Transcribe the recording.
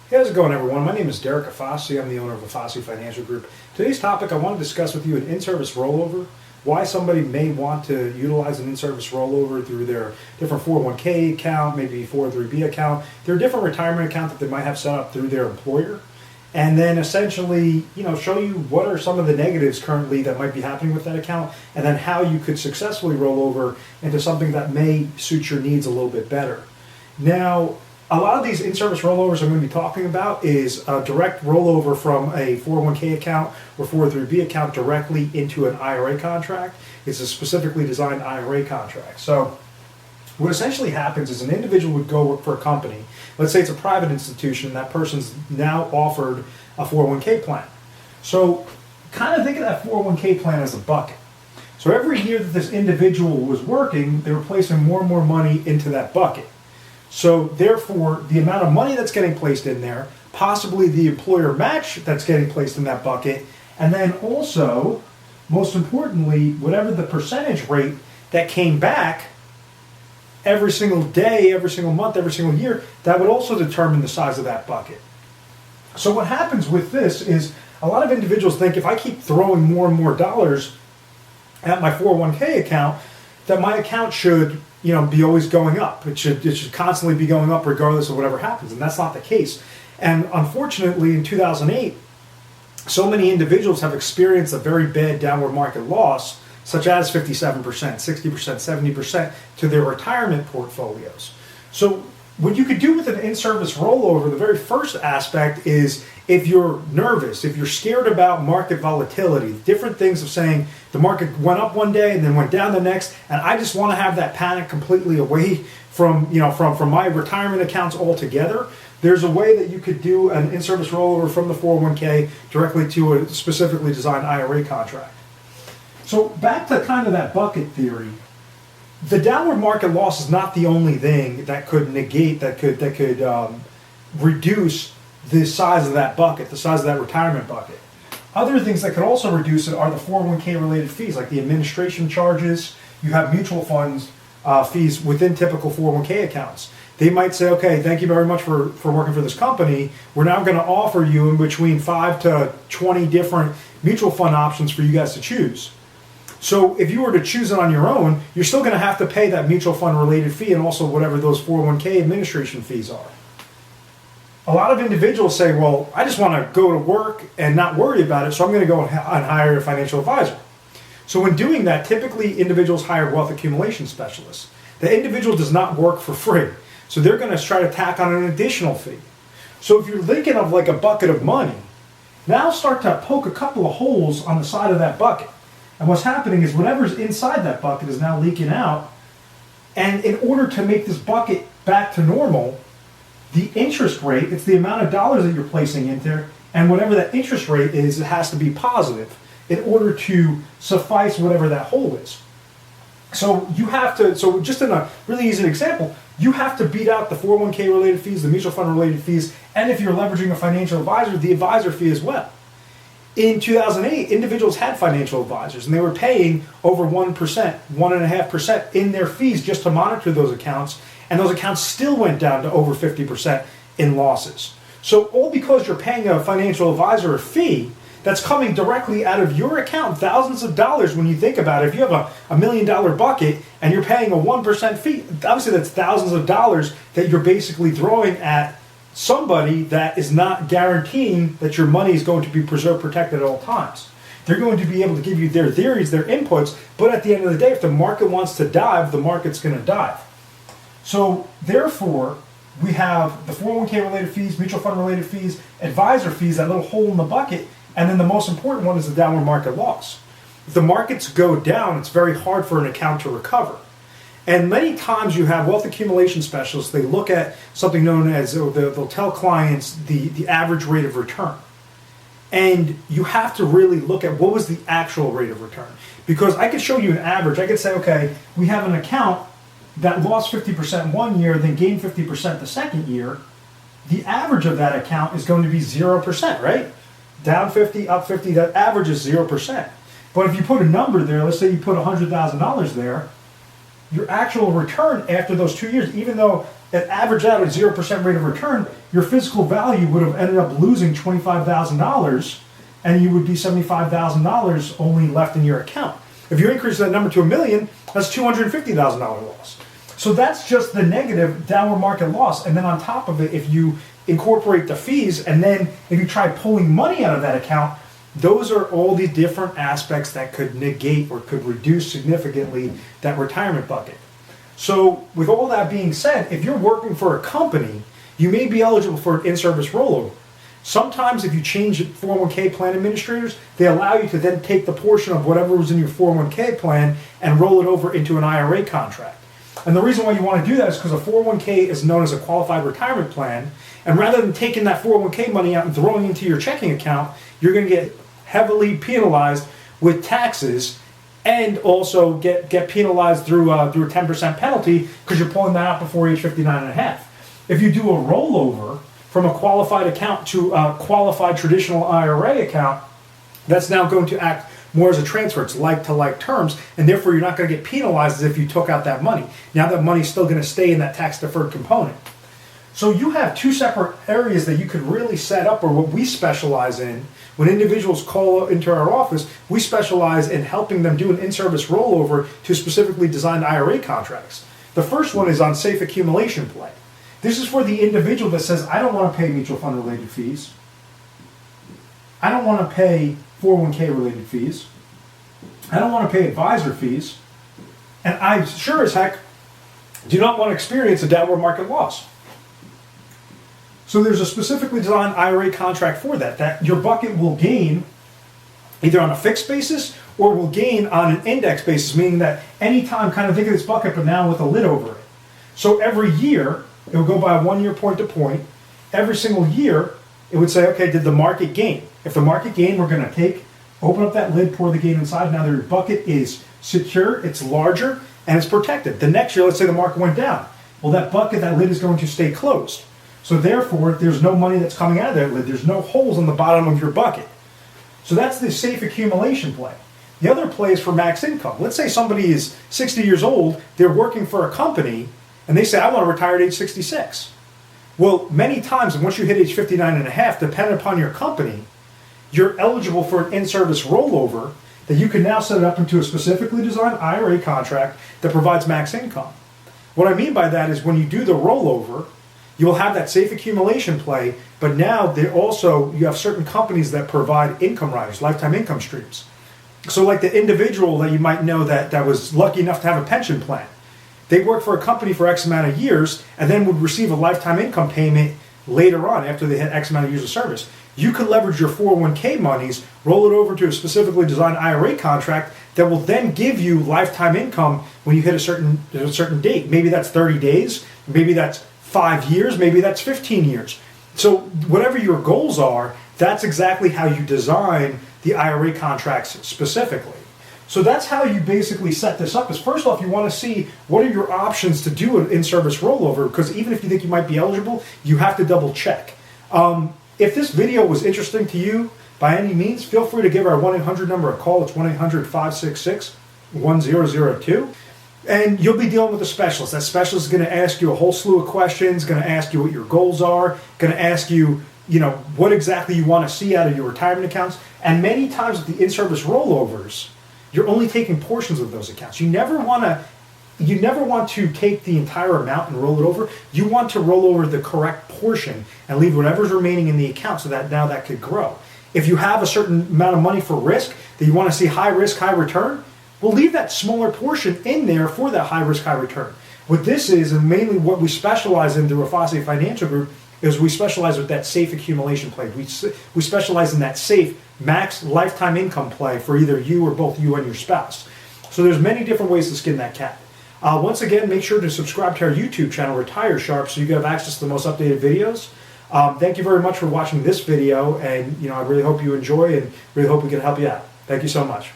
Hey, how's it going, everyone? My name is Derek Afasi. I'm the owner of Afasi Financial Group. Today's topic, I want to discuss with you an in-service rollover, why somebody may want to utilize an in-service rollover through their different 401k account, maybe 403b account, their different retirement account that they might have set up through their employer, and then essentially, show you what are some of the negatives currently that might be happening with that account, and then how you could successfully roll over into something that may suit your needs a little bit better. Now, a lot of these in-service rollovers I'm going to be talking about is a direct rollover from a 401k account or 403b account directly into an IRA contract. It's a specifically designed IRA contract. So what essentially happens is an individual would go work for a company. Let's say it's a private institution. That person's now offered a 401k plan. So kind of think of that 401k plan as a bucket. So every year that this individual was working, they were placing more and more money into that bucket. So therefore, the amount of money that's getting placed in there, possibly the employer match that's getting placed in that bucket, and then also, most importantly, whatever the percentage rate that came back every single day, every single month, every single year, that would also determine the size of that bucket. So what happens with this is a lot of individuals think if I keep throwing more and more dollars at my 401k account, that my account should be always going up. It should constantly be going up regardless of whatever happens, and that's not the case. And unfortunately, in 2008, so many individuals have experienced a very bad downward market loss, such as 57%, 60%, 70% to their retirement portfolios. So what you could do with an in-service rollover, the very first aspect is if you're nervous, if you're scared about market volatility, different things of saying the market went up one day and then went down the next, and I just want to have that panic completely away from my retirement accounts altogether. There's a way that you could do an in-service rollover from the 401k directly to a specifically designed IRA contract. So back to kind of that bucket theory. The downward market loss is not the only thing that could negate, that could reduce the size of that bucket, the size of that retirement bucket. Other things that could also reduce it are the 401k related fees, like the administration charges. You have mutual funds fees within typical 401k accounts. They might say, okay, thank you very much for working for this company. We're now going to offer you in between 5 to 20 different mutual fund options for you guys to choose. So if you were to choose it on your own, you're still going to have to pay that mutual fund related fee and also whatever those 401k administration fees are. A lot of individuals say, well, I just want to go to work and not worry about it, so I'm going to go and hire a financial advisor. So when doing that, typically individuals hire wealth accumulation specialists. The individual does not work for free, so they're going to try to tack on an additional fee. So if you're thinking of like a bucket of money, now start to poke a couple of holes on the side of that bucket. And what's happening is whatever's inside that bucket is now leaking out. And in order to make this bucket back to normal, the interest rate, it's the amount of dollars that you're placing in there, and whatever that interest rate is, it has to be positive in order to suffice whatever that hole is. So so just in a really easy example, you have to beat out the 401k related fees, the mutual fund related fees, and if you're leveraging a financial advisor, the advisor fee as well. In 2008, individuals had financial advisors, and they were paying over 1%, 1.5% in their fees just to monitor those accounts, and those accounts still went down to over 50% in losses. So all because you're paying a financial advisor a fee that's coming directly out of your account, thousands of dollars when you think about it. If you have a $1 million bucket and you're paying a 1% fee, obviously that's thousands of dollars that you're basically throwing at somebody that is not guaranteeing that your money is going to be preserved, protected at all times. They're going to be able to give you their theories, their inputs, but at the end of the day, if the market wants to dive, the market's going to dive. So therefore, we have the 401k related fees, mutual fund related fees, advisor fees, that little hole in the bucket, and then the most important one is the downward market loss. If the markets go down, it's very hard for an account to recover. And many times you have wealth accumulation specialists, they look at something known as, they'll tell clients the average rate of return. And you have to really look at what was the actual rate of return. Because I could show you an average. I could say, okay, we have an account that lost 50% one year, then gained 50% the second year. The average of that account is going to be 0%, right? Down 50, up 50, that average is 0%. But if you put a number there, let's say you put $100,000 there, your actual return after those 2 years, even though it averaged out a 0% rate of return, your physical value would have ended up losing $25,000 and you would be $75,000 only left in your account. If you increase that number to $1 million, that's $250,000 loss. So that's just the negative downward market loss. And then on top of it, if you incorporate the fees, and then if you try pulling money out of that account, those are all the different aspects that could negate or could reduce significantly that retirement bucket. So with all that being said, if you're working for a company, you may be eligible for an in-service rollover. Sometimes if you change 401k plan administrators, they allow you to then take the portion of whatever was in your 401k plan and roll it over into an IRA contract. And the reason why you want to do that is because a 401k is known as a qualified retirement plan, and rather than taking that 401k money out and throwing it into your checking account, you're going to get heavily penalized with taxes and also get penalized through a 10% penalty because you're pulling that out before age 59 and a half. If you do a rollover from a qualified account to a qualified traditional IRA account, that's now going to act more as a transfer. It's like-to-like terms, and therefore you're not going to get penalized as if you took out that money. Now that money's still going to stay in that tax-deferred component. So you have two separate areas that you could really set up, or what we specialize in. When individuals call into our office, we specialize in helping them do an in-service rollover to specifically designed IRA contracts. The first one is on safe accumulation play. This is for the individual that says, I don't want to pay mutual fund related fees. I don't want to pay 401k related fees. I don't want to pay advisor fees. And I sure as heck do not want to experience a downward market loss. So there's a specifically designed IRA contract for that your bucket will gain either on a fixed basis or will gain on an index basis, meaning that anytime, kind of think of this bucket, but now with a lid over it. So every year, it will go by 1 year point to point. Every single year, it would say, okay, did the market gain? If the market gained, we're going to open up that lid, pour the gain inside. Now your bucket is secure, it's larger, and it's protected. The next year, let's say the market went down. Well, that bucket, that lid is going to stay closed. So therefore, there's no money that's coming out of that lid. There's no holes on the bottom of your bucket. So that's the safe accumulation play. The other play is for max income. Let's say somebody is 60 years old, they're working for a company, and they say, I want to retire at age 66. Well, many times, once you hit age 59 and a half, depending upon your company, you're eligible for an in-service rollover that you can now set it up into a specifically designed IRA contract that provides max income. What I mean by that is when you do the rollover, you will have that safe accumulation play, but now you have certain companies that provide income riders, lifetime income streams. So like the individual that you might know that was lucky enough to have a pension plan. They worked for a company for X amount of years and then would receive a lifetime income payment later on after they had X amount of years of service. You could leverage your 401k monies, roll it over to a specifically designed IRA contract that will then give you lifetime income when you hit a certain date. Maybe that's 30 days, maybe that's 5 years, maybe that's 15 years. So whatever your goals are, that's exactly how you design the IRA contracts specifically. So that's how you basically set this up. Is first off, you want to see what are your options to do an in-service rollover, because even if you think you might be eligible, you have to double check. If this video was interesting to you by any means, feel free to give our 1-800 number a call. It's 1-800-566-1002. And you'll be dealing with a specialist. That specialist is going to ask you a whole slew of questions, going to ask you what your goals are, going to ask you, what exactly you want to see out of your retirement accounts. And many times with the in-service rollovers, you're only taking portions of those accounts. You never want to take the entire amount and roll it over. You want to roll over the correct portion and leave whatever's remaining in the account so that now that could grow. If you have a certain amount of money for risk that you want to see high risk, high return, we'll leave that smaller portion in there for that high risk, high return. What this is, and mainly what we specialize in through Afasi Financial Group, is we specialize with that safe accumulation play. We specialize in that safe max lifetime income play for either you or both you and your spouse. So there's many different ways to skin that cat. Once again, make sure to subscribe to our YouTube channel, Retire Sharp, so you can have access to the most updated videos. Thank you very much for watching this video, and I really hope you enjoy and really hope we can help you out. Thank you so much.